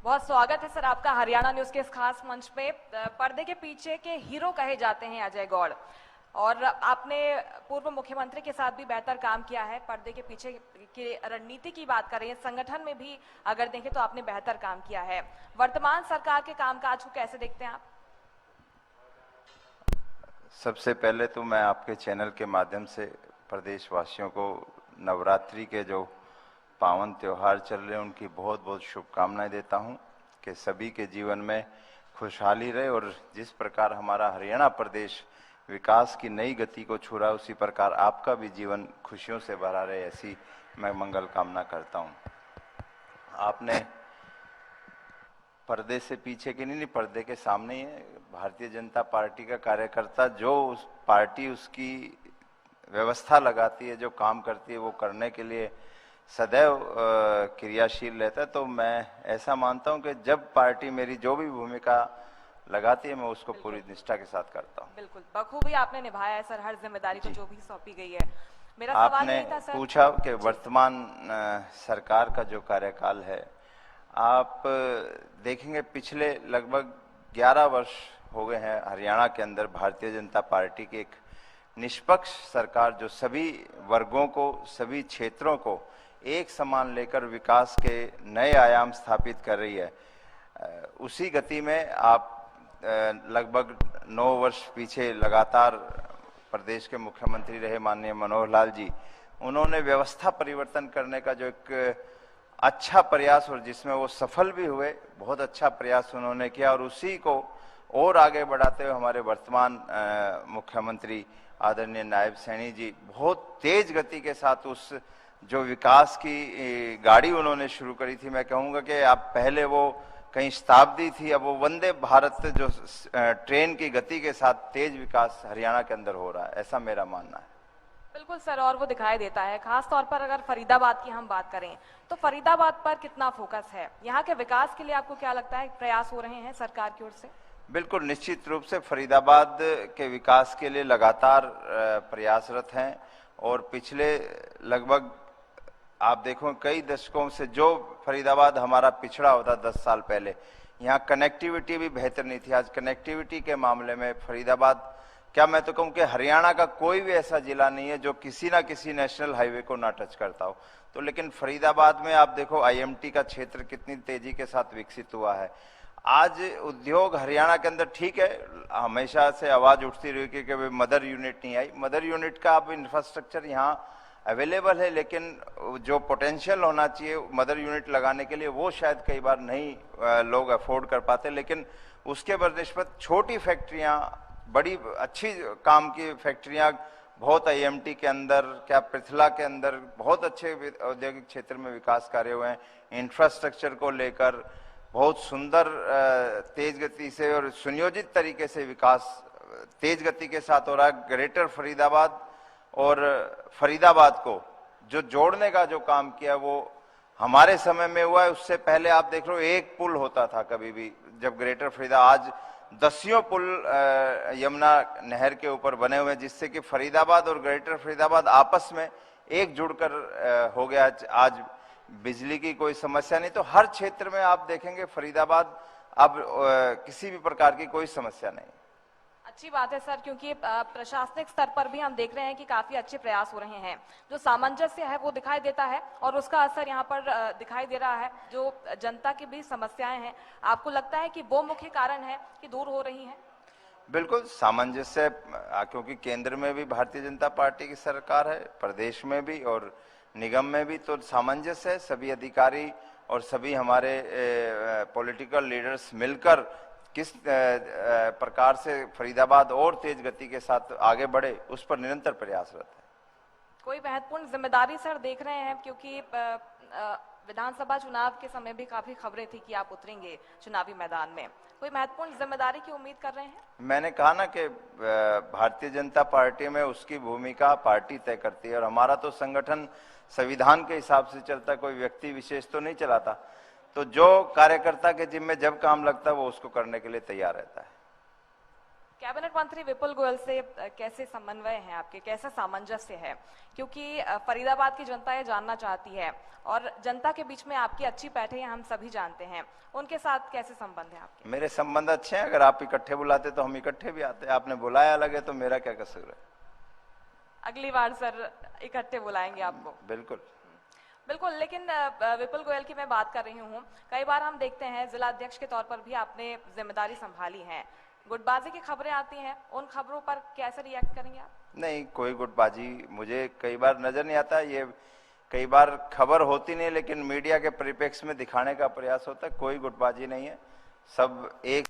बहुत स्वागत है सर आपका हरियाणा न्यूज के इस खास मंच पे। पर्दे के पीछे के हीरो कहे जाते हैं अजय गौड़, और आपने पूर्व मुख्यमंत्री के साथ भी बेहतर काम किया है। पर्दे के पीछे की रणनीति की बात करें, संगठन में भी अगर देखें तो आपने बेहतर काम किया है। वर्तमान सरकार के कामकाज को कैसे देखते हैं आप? सबसे पहले तो मैं आपके चैनल के माध्यम से प्रदेशवासियों को नवरात्रि के जो पावन त्योहार चल रहे हैं उनकी बहुत बहुत शुभकामनाएं देता हूं कि सभी के जीवन में खुशहाली रहे, और जिस प्रकार हमारा हरियाणा प्रदेश विकास की नई गति को छू रहा है उसी प्रकार आपका भी जीवन खुशियों से भरा रहे, ऐसी मैं मंगल कामना करता हूं। आपने पर्दे से पीछे की नहीं, पर्दे के सामने ही है। भारतीय जनता पार्टी का कार्यकर्ता जो उस पार्टी उसकी व्यवस्था लगाती है, जो काम करती है, वो करने के लिए सदैव क्रियाशील रहता है। तो मैं ऐसा मानता हूं कि जब पार्टी मेरी जो भी भूमिका लगाती है मैं उसको पूरी निष्ठा के साथ करता हूं। बिल्कुल बखूबी आपने निभाया है सर हर जिम्मेदारी को जो भी सौंपी गई है। मेरा सवाल आपने यही था सर, पूछा कि वर्तमान सरकार का जो कार्यकाल है, आप देखेंगे पिछले लगभग 11 वर्ष हो गए हैं हरियाणा के अंदर भारतीय जनता पार्टी की एक निष्पक्ष सरकार जो सभी वर्गों को, सभी क्षेत्रों को एक समान लेकर विकास के नए आयाम स्थापित कर रही है। उसी गति में आप लगभग 9 वर्ष पीछे लगातार प्रदेश के मुख्यमंत्री रहे माननीय मनोहर लाल जी, उन्होंने व्यवस्था परिवर्तन करने का जो एक अच्छा प्रयास, और जिसमें वो सफल भी हुए, बहुत अच्छा प्रयास उन्होंने किया, और उसी को और आगे बढ़ाते हुए हमारे वर्तमान मुख्यमंत्री आदरणीय नायब सैनी जी बहुत तेज गति के साथ उस जो विकास की गाड़ी उन्होंने शुरू करी थी, मैं कहूँगा कि आप पहले वो कहीं शताब्दी थी, अब वो वंदे भारत जो ट्रेन की गति के साथ तेज विकास हरियाणा के अंदर हो रहा है, ऐसा मेरा मानना है। बिल्कुल सर, और वो दिखाई देता है। खास तौर पर अगर फरीदाबाद की हम बात करें तो फरीदाबाद पर कितना फोकस है? यहाँ के विकास के लिए आपको क्या लगता है प्रयास हो रहे हैं सरकार की ओर से? बिल्कुल निश्चित रूप से फरीदाबाद के विकास के लिए लगातार प्रयासरत हैं, और पिछले लगभग आप देखो कई दशकों से जो फरीदाबाद हमारा पिछड़ा होता 10 साल पहले, यहाँ कनेक्टिविटी भी बेहतर नहीं थी। आज कनेक्टिविटी के मामले में फरीदाबाद, क्या मैं तो कहूँ कि हरियाणा का कोई भी ऐसा जिला नहीं है जो किसी ना किसी नेशनल हाईवे को ना टच करता हो। तो लेकिन फरीदाबाद में आप देखो आईएमटी का क्षेत्र कितनी तेजी के साथ विकसित हुआ है। आज उद्योग हरियाणा के अंदर, ठीक है, हमेशा से आवाज उठती रही कि मदर यूनिट नहीं आई। मदर यूनिट का अब इंफ्रास्ट्रक्चर यहाँ अवेलेबल है, लेकिन जो पोटेंशियल होना चाहिए मदर यूनिट लगाने के लिए वो शायद कई बार नहीं लोग अफोर्ड कर पाते। लेकिन उसके बनिस्बत छोटी फैक्ट्रियाँ, बड़ी अच्छी काम की फैक्ट्रियाँ बहुत आईएमटी के अंदर, क्या पृथला के अंदर बहुत अच्छे औद्योगिक क्षेत्र में विकास कार्य हुए हैं। इंफ्रास्ट्रक्चर को लेकर बहुत सुंदर तेज गति से और सुनियोजित तरीके से विकास तेज गति के साथ हो रहा है। ग्रेटर फरीदाबाद और फरीदाबाद को जो जोड़ने का जो काम किया वो हमारे समय में हुआ है। उससे पहले आप देख लो एक पुल होता था कभी भी, जब ग्रेटर फरीदाबाद, आज दसियों पुल यमुना नहर के ऊपर बने हुए हैं, जिससे कि फरीदाबाद और ग्रेटर फरीदाबाद आपस में एक जुड़कर हो गया। आज बिजली की कोई समस्या नहीं, तो हर क्षेत्र में आप देखेंगे फरीदाबाद अब किसी भी प्रकार की कोई समस्या नहीं। अच्छी बात है सर, क्योंकि प्रशासनिक स्तर पर भी हम देख रहे हैं कि काफी अच्छे प्रयास हो रहे हैं। जो सामंजस्य है वो दिखाई देता है और उसका असर यहाँ पर दिखाई दे रहा है। जो जनता की भी समस्याएं हैं, आपको लगता है कि वो मुख्य कारण है कि दूर हो रही हैं? बिल्कुल सामंजस्य, क्योंकि केंद्र में भी भारतीय जनता पार्टी की सरकार है, प्रदेश में भी और निगम में भी, तो सामंजस्य है। सभी अधिकारी और सभी हमारे पॉलिटिकल लीडर्स मिलकर किस प्रकार से फरीदाबाद और तेज गति के साथ आगे बढ़े, उस पर निरंतर प्रयासरत है। कोई महत्वपूर्ण जिम्मेदारी सर देख रहे हैं, क्योंकि विधानसभा चुनाव के समय भी काफी खबरें थी कि आप उतरेंगे चुनावी मैदान में। कोई महत्वपूर्ण जिम्मेदारी की उम्मीद कर रहे हैं? मैंने कहा ना कि भारतीय जनता पार्टी में उसकी भूमिका पार्टी तय करती है, और हमारा तो संगठन संविधान के हिसाब से चलता है, कोई व्यक्ति विशेष तो नहीं चलाता। तो जो कार्यकर्ता के जिम्मे जब काम लगता है वो उसको करने के लिए तैयार रहता है। कैबिनेट मंत्री विपुल गोयल से कैसे समन्वय है आपके, कैसा सामंजस्य है? क्योंकि फरीदाबाद की जनता ये जानना चाहती है और जनता के बीच में आपकी अच्छी पैठे हम सभी जानते हैं, उनके साथ कैसे संबंध है आपके? मेरे संबंध अच्छे हैं, अगर आप इकट्ठे बुलाते तो हम इकट्ठे भी आते। आपने बुलाया अलग है तो मेरा क्या कसूर है? अगली बार सर इकट्ठे बुलाएंगे आपको। बिल्कुल बिल्कुल, लेकिन विपुल गोयल की मैं बात कर रही हूँ, कई बार हम देखते हैं जिला अध्यक्ष के तौर पर भी आपने जिम्मेदारी संभाली है, गुटबाजी की खबरें आती हैं, उन खबरों पर कैसे रिएक्ट करेंगे आप? नहीं, कोई गुटबाजी मुझे कई बार नजर नहीं आता। ये कई बार खबर होती नहीं, लेकिन मीडिया के परिप्रेक्ष्य में दिखाने का प्रयास होता है। कोई गुटबाजी नहीं है, सब एक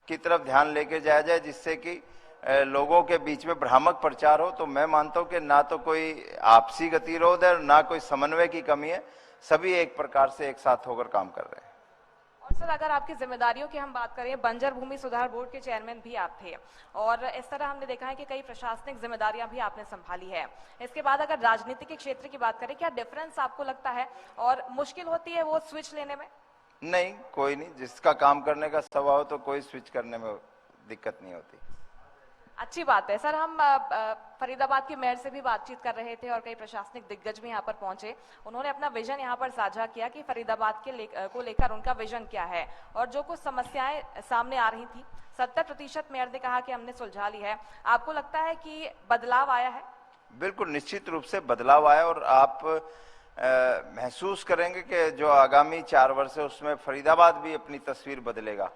की तरफ ध्यान लेके जाया जाए, जिससे कि लोगों के बीच में भ्रामक प्रचार हो। तो मैं मानता हूं कि ना तो कोई आपसी गतिरोध है, ना कोई समन्वय की कमी है, सभी एक प्रकार से एक साथ होकर काम कर रहे हैं। और सर, अगर आपकी जिम्मेदारियों की हम बात करें, बंजर भूमि सुधार बोर्ड के चेयरमैन भी आप थे और इस तरह हमने देखा है कि कई प्रशासनिक जिम्मेदारियां भी आपने संभाली है। इसके बाद अगर राजनीति के क्षेत्र की बात करें, क्या डिफरेंस आपको लगता है और मुश्किल होती है वो स्विच लेने में? नहीं, कोई नहीं, जिसका काम करने का स्वभाव हो तो कोई स्विच करने में दिक्कत नहीं होती। अच्छी बात है सर। हम फरीदाबाद की मेयर से भी बातचीत कर रहे थे और कई प्रशासनिक दिग्गज भी यहाँ पर पहुंचे, उन्होंने अपना विजन यहाँ पर साझा किया कि फरीदाबाद को लेकर उनका विजन क्या है और जो कुछ समस्याएं सामने आ रही थी 70% मेयर ने कहा कि हमने सुलझा ली है। आपको लगता है कि बदलाव आया है? बिल्कुल, निश्चित रूप से बदलाव आया और आप महसूस करेंगे कि जो आगामी 4 वर्ष है उसमें फरीदाबाद भी अपनी तस्वीर बदलेगा।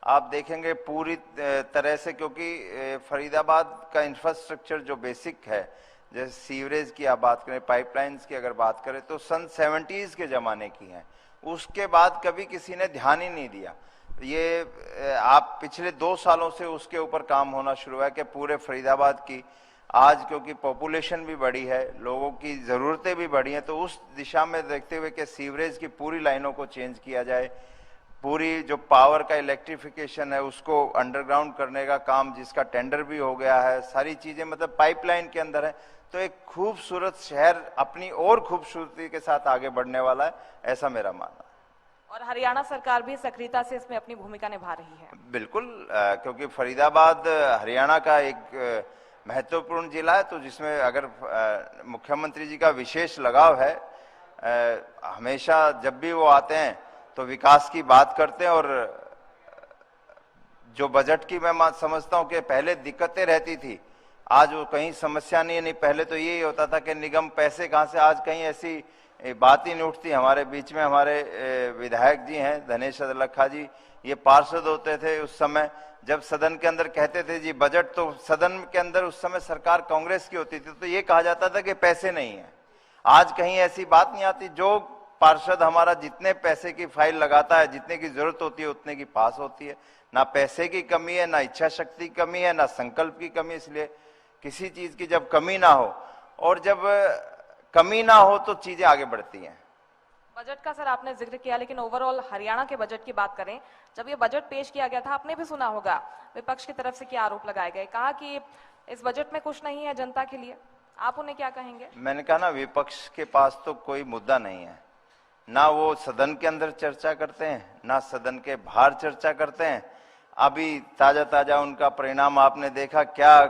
आप देखेंगे पूरी तरह से, क्योंकि फरीदाबाद का इंफ्रास्ट्रक्चर जो बेसिक है, जैसे सीवरेज की आप बात करें, पाइपलाइंस की अगर बात करें, तो सन 70s के ज़माने की हैं। उसके बाद कभी किसी ने ध्यान ही नहीं दिया। ये आप पिछले 2 सालों से उसके ऊपर काम होना शुरू है कि पूरे फरीदाबाद की आज, क्योंकि पॉपुलेशन भी बढ़ी है, लोगों की ज़रूरतें भी बढ़ी हैं, तो उस दिशा में देखते हुए कि सीवरेज की पूरी लाइनों को चेंज किया जाए, पूरी जो पावर का इलेक्ट्रिफिकेशन है उसको अंडरग्राउंड करने का काम, जिसका टेंडर भी हो गया है, सारी चीज़ें मतलब पाइपलाइन के अंदर है। तो एक खूबसूरत शहर अपनी और खूबसूरती के साथ आगे बढ़ने वाला है, ऐसा मेरा मानना है। और हरियाणा सरकार भी सक्रियता से इसमें अपनी भूमिका निभा रही है। बिल्कुल, क्योंकि फरीदाबाद हरियाणा का एक महत्वपूर्ण जिला है, तो जिसमें अगर मुख्यमंत्री जी का विशेष लगाव है, हमेशा जब भी वो आते हैं तो विकास की बात करते हैं। और जो बजट की मैं समझता हूं कि पहले दिक्कतें रहती थी, आज वो कहीं समस्या नहीं। पहले तो यही होता था कि निगम पैसे कहां से, आज कहीं ऐसी बात ही नहीं उठती। हमारे बीच में हमारे विधायक जी हैं, धनेश अदलखा जी, ये पार्षद होते थे उस समय, जब सदन के अंदर कहते थे जी बजट, तो सदन के अंदर उस समय सरकार कांग्रेस की होती थी, तो ये कहा जाता था कि पैसे नहीं है। आज कहीं ऐसी बात नहीं आती। जो पार्षद हमारा जितने पैसे की फाइल लगाता है, जितने की जरूरत होती है उतने की पास होती है। ना पैसे की कमी है, ना इच्छा शक्ति की कमी है, ना संकल्प की कमी। इसलिए किसी चीज की जब कमी ना हो और जब कमी ना हो तो चीजें आगे बढ़ती हैं। बजट का सर आपने जिक्र किया, लेकिन ओवरऑल हरियाणा के बजट की बात करें, जब ये बजट पेश किया गया था, आपने भी सुना होगा विपक्ष की तरफ से क्या आरोप लगाए गए, कहा कि इस बजट में कुछ नहीं है जनता के लिए। आप उन्हें क्या कहेंगे? मैंने कहा ना, विपक्ष के पास तो कोई मुद्दा नहीं है, ना वो सदन के अंदर चर्चा करते हैं, ना सदन के बाहर चर्चा करते हैं। अभी ताजा ताजा उनका परिणाम आपने देखा, क्या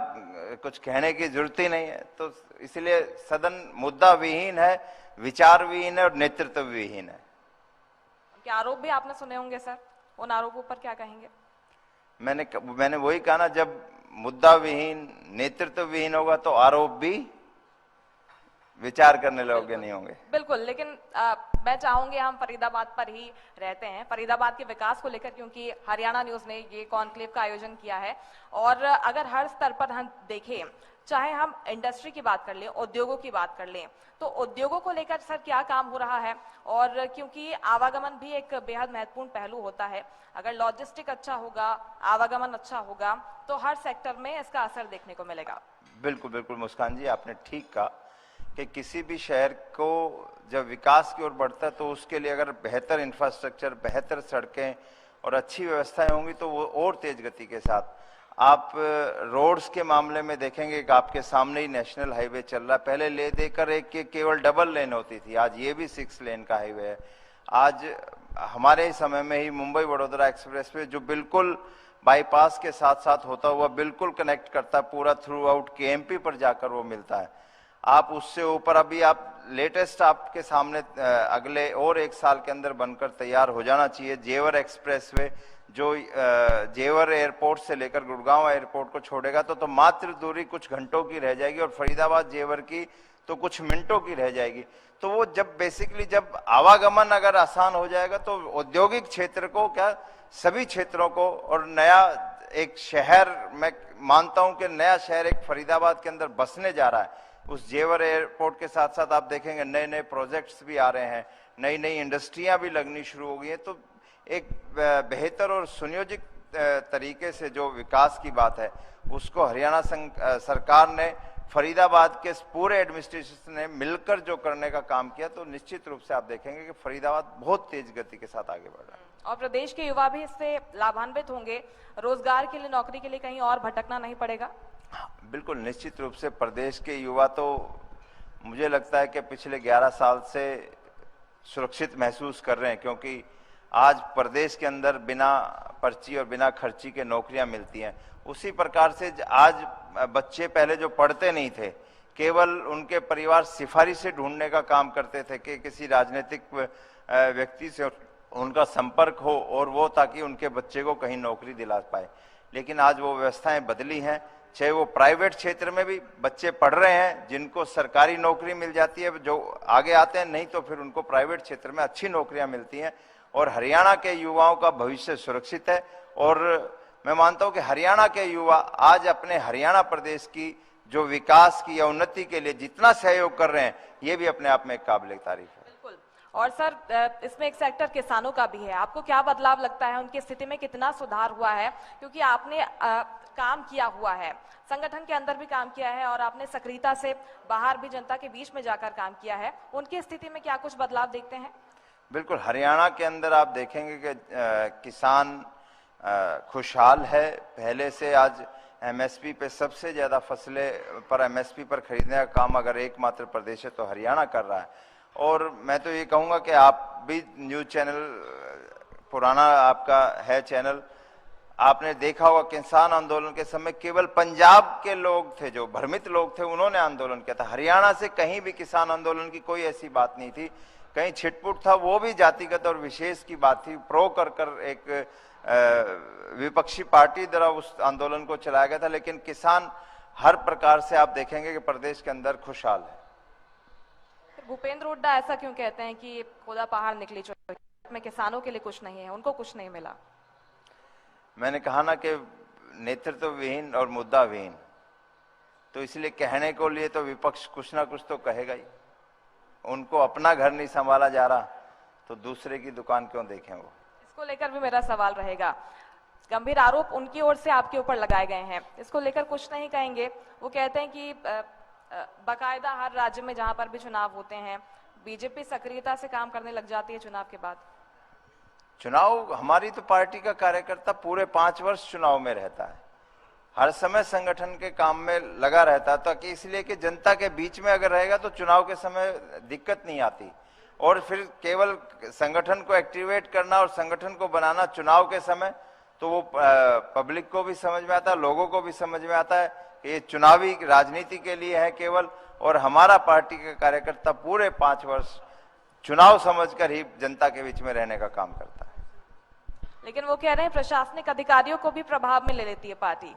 कुछ कहने की जरूरत ही नहीं है। तो इसलिए सदन मुद्दा विहीन है, विचार विहीन है और नेतृत्व विहीन है। क्या आरोप भी आपने सुने होंगे सर, उन आरोपों पर क्या कहेंगे? मैंने वही कहा ना, जब मुद्दा विहीन, नेतृत्व विहीन होगा तो आरोप भी विचार करने योग्य नहीं होंगे। बिल्कुल, लेकिन मैं चाहूंगी हम फरीदाबाद पर ही रहते हैं, फरीदाबाद के विकास को लेकर, क्योंकि हरियाणा न्यूज ने ये कॉन्क्लेव का आयोजन किया है और अगर हर स्तर पर हम देखें चाहे हम इंडस्ट्री की बात कर लें, उद्योगों की बात कर लें, तो उद्योगों को लेकर सर क्या काम हो रहा है? और क्योंकि आवागमन भी एक बेहद महत्वपूर्ण पहलू होता है, अगर लॉजिस्टिक अच्छा होगा, आवागमन अच्छा होगा, तो हर सेक्टर में इसका असर देखने को मिलेगा। बिल्कुल बिल्कुल मुस्कान जी, आपने ठीक कहा कि किसी भी शहर को जब विकास की ओर बढ़ता है तो उसके लिए अगर बेहतर इंफ्रास्ट्रक्चर, बेहतर सड़कें और अच्छी व्यवस्थाएं होंगी तो वो और तेज गति के साथ। आप रोड्स के मामले में देखेंगे कि आपके सामने ही नेशनल हाईवे चल रहा है। पहले ले देकर एक के केवल डबल लेन होती थी, आज ये भी 6 लेन का हाईवे है। आज हमारे समय में ही मुंबई वडोदरा एक्सप्रेसवे जो बिल्कुल बाईपास के साथ साथ होता हुआ बिल्कुल कनेक्ट करता है, पूरा थ्रू आउट केएमपी पर जाकर वो मिलता है। आप उससे ऊपर अभी आप लेटेस्ट आपके सामने अगले और 1 साल के अंदर बनकर तैयार हो जाना चाहिए जेवर एक्सप्रेसवे, जो जेवर एयरपोर्ट से लेकर गुड़गांव एयरपोर्ट को छोड़ेगा तो मात्र दूरी कुछ घंटों की रह जाएगी और फरीदाबाद जेवर की तो कुछ मिनटों की रह जाएगी। तो वो जब बेसिकली जब आवागमन अगर आसान हो जाएगा तो औद्योगिक क्षेत्र को क्या सभी क्षेत्रों को और नया एक शहर, मैं मानता हूं कि नया शहर एक फरीदाबाद के अंदर बसने जा रहा है। उस जेवर एयरपोर्ट के साथ साथ आप देखेंगे नए नए प्रोजेक्ट्स भी आ रहे हैं, नई नई इंडस्ट्रियां भी लगनी शुरू हो गई हैं। तो एक बेहतर और सुनियोजित तरीके से जो विकास की बात है उसको हरियाणा सरकार ने, फरीदाबाद के पूरे एडमिनिस्ट्रेशन ने मिलकर जो करने का काम किया, तो निश्चित रूप से आप देखेंगे कि फरीदाबाद बहुत तेज गति के साथ आगे बढ़ रहा है। और प्रदेश के युवा भी इससे लाभान्वित होंगे, रोजगार के लिए, नौकरी के लिए कहीं और भटकना नहीं पड़ेगा। बिल्कुल निश्चित रूप से प्रदेश के युवा तो मुझे लगता है कि पिछले 11 साल से सुरक्षित महसूस कर रहे हैं, क्योंकि आज प्रदेश के अंदर बिना पर्ची और बिना खर्ची के नौकरियां मिलती हैं। उसी प्रकार से आज बच्चे पहले जो पढ़ते नहीं थे, केवल उनके परिवार सिफारिश से ढूंढने का काम करते थे कि किसी राजनीतिक व्यक्ति से उनका संपर्क हो और वो ताकि उनके बच्चे को कहीं नौकरी दिला पाए। लेकिन आज वो व्यवस्थाएं बदली हैं, चाहे वो प्राइवेट क्षेत्र में भी बच्चे पढ़ रहे हैं जिनको सरकारी नौकरी मिल जाती है, जो आगे आते हैं, नहीं तो फिर उनको प्राइवेट क्षेत्र में अच्छी नौकरियां मिलती हैं और हरियाणा के युवाओं का भविष्य सुरक्षित है। और मैं मानता हूं कि हरियाणा के युवा आज अपने हरियाणा प्रदेश की जो विकास की या उन्नति के लिए जितना सहयोग कर रहे हैं, ये भी अपने आप में एक काबिल तारीफ है। बिल्कुल। और सर इसमें एक सेक्टर किसानों का भी है, आपको क्या बदलाव लगता है, उनकी स्थिति में कितना सुधार हुआ है? क्योंकि आपने काम किया हुआ है, संगठन के अंदर भी काम किया है और आपने सक्रियता से बाहर भी जनता के बीच में जाकर काम किया है, उनकी स्थिति में क्या कुछ बदलाव देखते हैं? बिल्कुल, हरियाणा के अंदर आप देखेंगे कि किसान खुशहाल है। पहले से आज एमएसपी पे सबसे ज्यादा फसलें पर एमएसपी पर खरीदने का काम अगर एकमात्र प्रदेश है तो हरियाणा कर रहा है। और मैं तो ये कहूंगा कि आप भी न्यूज चैनल, पुराना आपका है चैनल, आपने देखा होगा किसान आंदोलन के समय केवल पंजाब के लोग थे, जो भ्रमित लोग थे, उन्होंने आंदोलन किया था। हरियाणा से कहीं भी किसान आंदोलन की कोई ऐसी बात नहीं थी, कहीं छिटपुट था, वो भी जातिगत और विशेष की बात थी। प्रो कर एक विपक्षी पार्टी द्वारा उस आंदोलन को चलाया गया था, लेकिन किसान हर प्रकार से आप देखेंगे कि प्रदेश के अंदर खुशहाल है। भूपेंद्र हुड्डा ऐसा क्यों कहते हैं कि खुदा पहाड़ निकली चोटी में किसानों के लिए कुछ नहीं है, उनको कुछ नहीं मिला? मैंने कहा ना कि नेतृत्व विहीन और मुद्दा विहीन, तो इसलिए कहने को लिए तो विपक्ष कुछ ना कुछ तो कहेगा ही। उनको अपना घर नहीं संभाला जा रहा तो दूसरे की दुकान क्यों देखें वो? इसको लेकर भी मेरा सवाल रहेगा। गंभीर आरोप उनकी ओर से आपके ऊपर लगाए गए हैं, इसको लेकर कुछ नहीं कहेंगे? वो कहते हैं कि बाकायदा हर राज्य में जहां पर भी चुनाव होते हैं बीजेपी सक्रियता से काम करने लग जाती है चुनाव के बाद। चुनाव, हमारी तो पार्टी का कार्यकर्ता पूरे 5 वर्ष चुनाव में रहता है, हर समय संगठन के काम में लगा रहता है, ताकि इसलिए कि जनता के बीच में अगर रहेगा तो चुनाव के समय दिक्कत नहीं आती। और फिर केवल संगठन को एक्टिवेट करना और संगठन को बनाना चुनाव के समय, तो वो पब्लिक को भी समझ में आता है, लोगों को भी समझ में आता है कि ये चुनावी राजनीति के लिए है केवल। और हमारा पार्टी का कार्यकर्ता पूरे 5 वर्ष चुनाव समझकर ही जनता के बीच में रहने का काम करता है। लेकिन वो कह रहे हैं प्रशासनिक अधिकारियों को भी प्रभाव में ले लेती है पार्टी।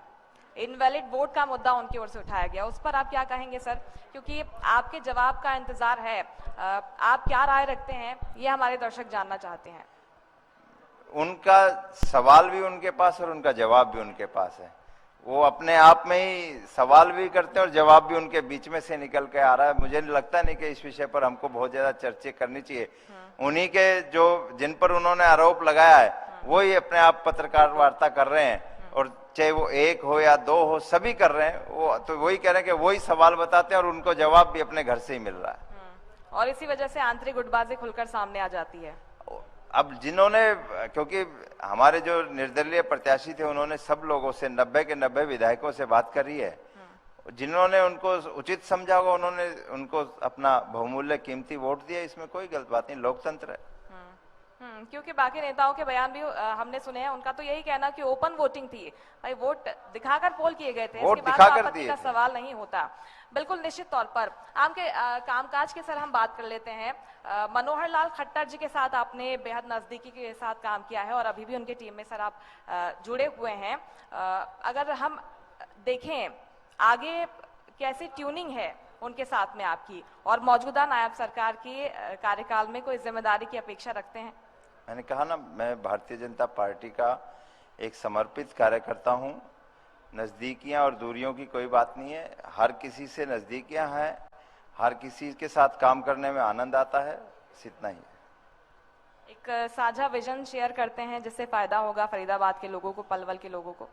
इनवैलिड वोट का मुद्दा उनकी ओर से उठाया गया, उस पर आप क्या कहेंगे सर? क्योंकि आपके जवाब का इंतजार है, आप क्या राय रखते हैं ये हमारे दर्शक जानना चाहते हैं। उनका सवाल भी उनके पास और उनका जवाब भी उनके पास है। वो अपने आप में ही सवाल भी करते हैं और जवाब भी उनके बीच में से निकल के आ रहा है। मुझे लगता नहीं कि इस विषय पर हमको बहुत ज्यादा चर्चा करनी चाहिए। उन्हीं के जो जिन पर उन्होंने आरोप लगाया है वो ही अपने आप पत्रकार वार्ता कर रहे हैं, और चाहे वो एक हो या दो हो, सभी कर रहे हैं। वो तो वही कह रहे हैं कि वही सवाल बताते हैं और उनको जवाब भी अपने घर से ही मिल रहा है। और इसी वजह से आंतरिक गुटबाजी खुलकर सामने आ जाती है। अब जिन्होंने, क्योंकि हमारे जो निर्दलीय प्रत्याशी थे उन्होंने सब लोगों से 90 के 90 विधायकों से बात करी है। जिन्होंने उनको उचित समझा होगा उन्होंने उनको अपना बहुमूल्य कीमती वोट दिया, इसमें कोई गलत बात नहीं, लोकतंत्र है। क्योंकि बाकी नेताओं के बयान भी हमने सुने हैं, उनका तो यही कहना कि ओपन वोटिंग थी भाई, वोट दिखाकर पोल किए गए थे, वोट इसके बाद दिखाकर आपत्ति दिए का थे। सवाल नहीं होता। बिल्कुल निश्चित तौर पर आपके कामकाज के सर हम बात कर लेते हैं। मनोहर लाल खट्टर जी के साथ आपने बेहद नजदीकी के साथ काम किया है और अभी भी उनके टीम में सर आप जुड़े हुए हैं। अगर हम देखें आगे कैसी ट्यूनिंग है उनके साथ में आपकी, और मौजूदा नायब सरकार की कार्यकाल में कोई जिम्मेदारी की अपेक्षा रखते हैं? मैंने कहा ना, मैं भारतीय जनता पार्टी का एक समर्पित कार्यकर्ता हूं। नजदीकियां और दूरियों की कोई बात नहीं है, हर किसी से नजदीकियां हैं, हर किसी के साथ काम करने में आनंद आता है, बस इतना ही। एक साझा विजन शेयर करते हैं जिससे फायदा होगा फरीदाबाद के लोगों को, पलवल के लोगों को?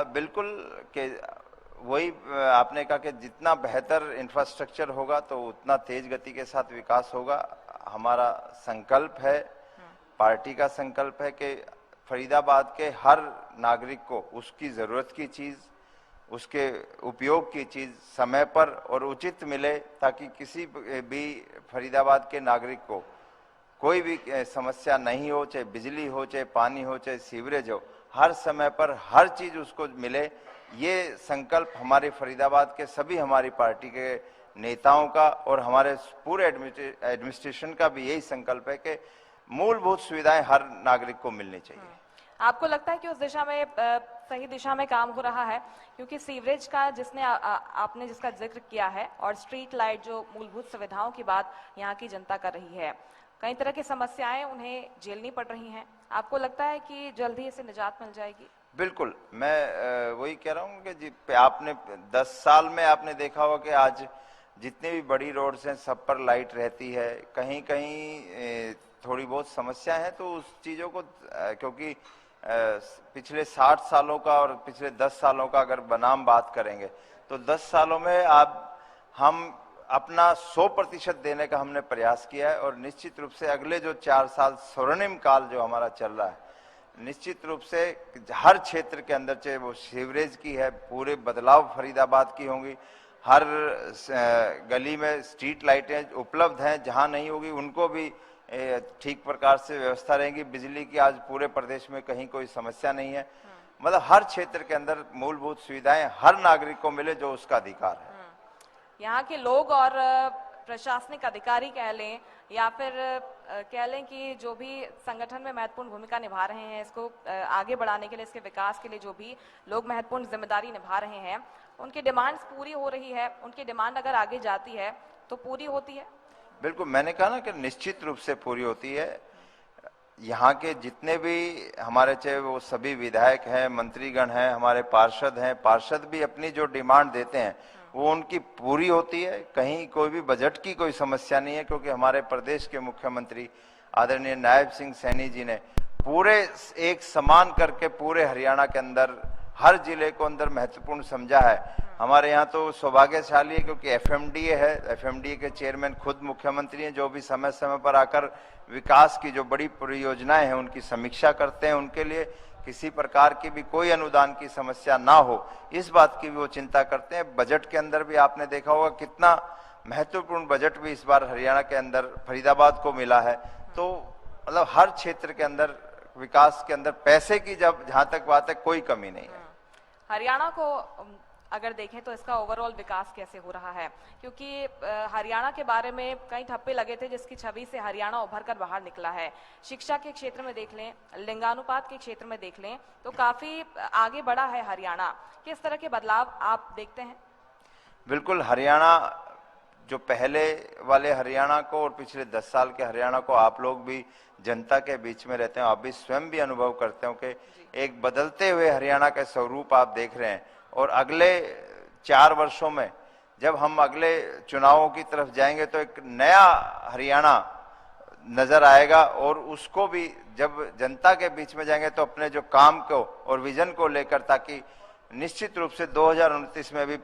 बिल्कुल के वही आपने कहा कि जितना बेहतर इंफ्रास्ट्रक्चर होगा तो उतना तेज गति के साथ विकास होगा। हमारा संकल्प है, पार्टी का संकल्प है कि फरीदाबाद के हर नागरिक को उसकी जरूरत की चीज, उसके उपयोग की चीज समय पर और उचित मिले, ताकि किसी भी फरीदाबाद के नागरिक को कोई भी समस्या नहीं हो, चाहे बिजली हो, चाहे पानी हो, चाहे सीवरेज हो, हर समय पर हर चीज उसको मिले। ये संकल्प हमारे फरीदाबाद के सभी हमारी पार्टी के नेताओं का और हमारे पूरे एडमिनिस्ट्रेशन का भी यही संकल्प है कि मूलभूत सुविधाएं हर नागरिक को मिलनी चाहिए। आपको लगता है कि उस दिशा में सही दिशा में काम हो रहा है? क्योंकि सीवरेज का जिसने आपने जिसका जिक्र किया है, और स्ट्रीट लाइट, जो मूलभूत सुविधाओं की बात यहाँ की जनता कर रही है, कई तरह की समस्याएं उन्हें झेलनी पड़ रही हैं। आपको लगता है कि जल्दी इसे निजात मिल जाएगी? बिल्कुल, मैं वही कह रहा हूँ कि आपने 10 साल में आपने देखा होगा कि आज जितनी भी बड़ी रोड्स हैं सब पर लाइट रहती है। कहीं कहीं थोड़ी बहुत समस्या है, तो उस चीज़ों को क्योंकि पिछले 60 सालों का और पिछले 10 सालों का अगर बनाम बात करेंगे तो 10 सालों में हम अपना 100% देने का हमने प्रयास किया है। और निश्चित रूप से अगले जो 4 साल स्वर्णिम काल जो हमारा चल रहा है, निश्चित रूप से हर क्षेत्र के अंदर, चाहे वो सीवरेज की है, पूरे बदलाव फरीदाबाद की होंगी। हर गली में स्ट्रीट लाइटें उपलब्ध हैं, जहां नहीं होगी उनको भी ठीक प्रकार से व्यवस्था रहेगी। बिजली की आज पूरे प्रदेश में कहीं कोई समस्या नहीं है। मतलब हर क्षेत्र के अंदर मूलभूत सुविधाएं हर नागरिक को मिले जो उसका अधिकार है। यहाँ के लोग और प्रशासनिक अधिकारी कह लें, या फिर कह लें कि जो भी संगठन में महत्वपूर्ण भूमिका निभा रहे हैं, इसको आगे बढ़ाने के लिए, इसके विकास के लिए जो भी लोग महत्वपूर्ण जिम्मेदारी निभा रहे हैं, उनकी डिमांड्स पूरी हो रही है? उनकी डिमांड अगर आगे जाती है तो पूरी होती है? बिल्कुल, मैंने कहा ना कि निश्चित रूप से पूरी होती है। यहाँ के जितने भी हमारे, चाहे वो सभी विधायक हैं, मंत्रीगण हैं, हमारे पार्षद भी अपनी जो डिमांड देते हैं वो उनकी पूरी होती है। कहीं कोई भी बजट की कोई समस्या नहीं है, क्योंकि हमारे प्रदेश के मुख्यमंत्री आदरणीय नायब सिंह सैनी जी ने पूरे एक समान करके पूरे हरियाणा के अंदर हर जिले को अंदर महत्वपूर्ण समझा है। हमारे यहाँ तो सौभाग्यशाली है क्योंकि एफएमडीए है, एफएमडीए के चेयरमैन खुद मुख्यमंत्री हैं, जो भी समय समय पर आकर विकास की जो बड़ी परियोजनाएं हैं उनकी समीक्षा करते हैं। उनके लिए किसी प्रकार की भी कोई अनुदान की समस्या ना हो, इस बात की भी वो चिंता करते हैं। बजट के अंदर भी आपने देखा होगा कितना महत्वपूर्ण बजट भी इस बार हरियाणा के अंदर फरीदाबाद को मिला है। तो मतलब हर क्षेत्र के अंदर विकास के अंदर पैसे की जहां तक बात है, कोई कमी नहीं है। हरियाणा को अगर देखें तो इसका ओवरऑल विकास कैसे हो रहा है? क्योंकि हरियाणा के बारे में कई ठप्पे लगे थे जिसकी छवि से हरियाणा उभर कर बाहर निकला है। शिक्षा के क्षेत्र में देख लें, लिंगानुपात के क्षेत्र में देख लें, तो काफी आगे बढ़ा है हरियाणा। किस तरह के बदलाव आप देखते हैं? बिल्कुल, हरियाणा जो पहले वाले हरियाणा को और पिछले 10 साल के हरियाणा को आप लोग भी जनता के बीच में रहते हैं, आप भी स्वयं भी अनुभव करते हो कि एक बदलते हुए हरियाणा का स्वरूप आप देख रहे हैं। और अगले 4 वर्षों में जब हम अगले चुनावों की तरफ जाएंगे तो एक नया हरियाणा नजर आएगा, और उसको भी जब जनता के बीच में जाएंगे तो अपने जो काम को और विजन को लेकर, ताकि निश्चित रूप से 2029 में भी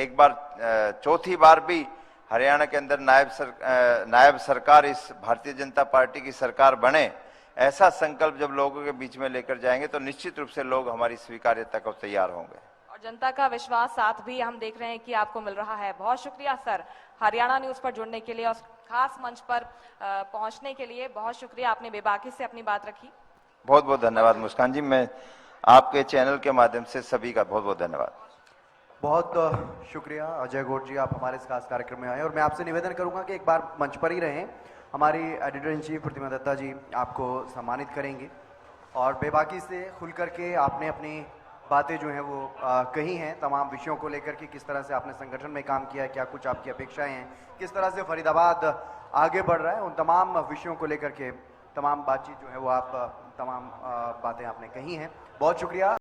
एक बार चौथी बार भी हरियाणा के अंदर नायब सरकार इस भारतीय जनता पार्टी की सरकार बने, ऐसा संकल्प जब लोगों के बीच में लेकर जाएंगे तो निश्चित रूप से लोग हमारी स्वीकार्यता को तैयार होंगे। और जनता का विश्वास साथ भी हम देख रहे हैं कि आपको मिल रहा है। बहुत शुक्रिया सर, हरियाणा न्यूज पर जुड़ने के लिए और खास मंच पर पहुंचने के लिए बहुत शुक्रिया। आपने बेबाकी से अपनी बात रखी। बहुत बहुत धन्यवाद मुस्कान जी, मैं आपके चैनल के माध्यम से सभी का बहुत बहुत धन्यवाद। बहुत शुक्रिया अजय गौड़ जी, आप हमारे इस खास कार्यक्रम में आए। और मैं आपसे निवेदन करूंगा कि एक बार मंच पर ही रहें। हमारी एडिटर इन चीफ प्रतिमा दत्ता जी आपको सम्मानित करेंगे, और बेबाकी से खुल करके आपने अपनी बातें जो हैं वो कही हैं तमाम विषयों को लेकर कि किस तरह से आपने संगठन में काम किया है, क्या कुछ आपकी अपेक्षाएं हैं, किस तरह से फरीदाबाद आगे बढ़ रहा है, उन तमाम विषयों को लेकर के तमाम बातचीत जो है वो आप तमाम बातें आपने कही हैं। बहुत शुक्रिया।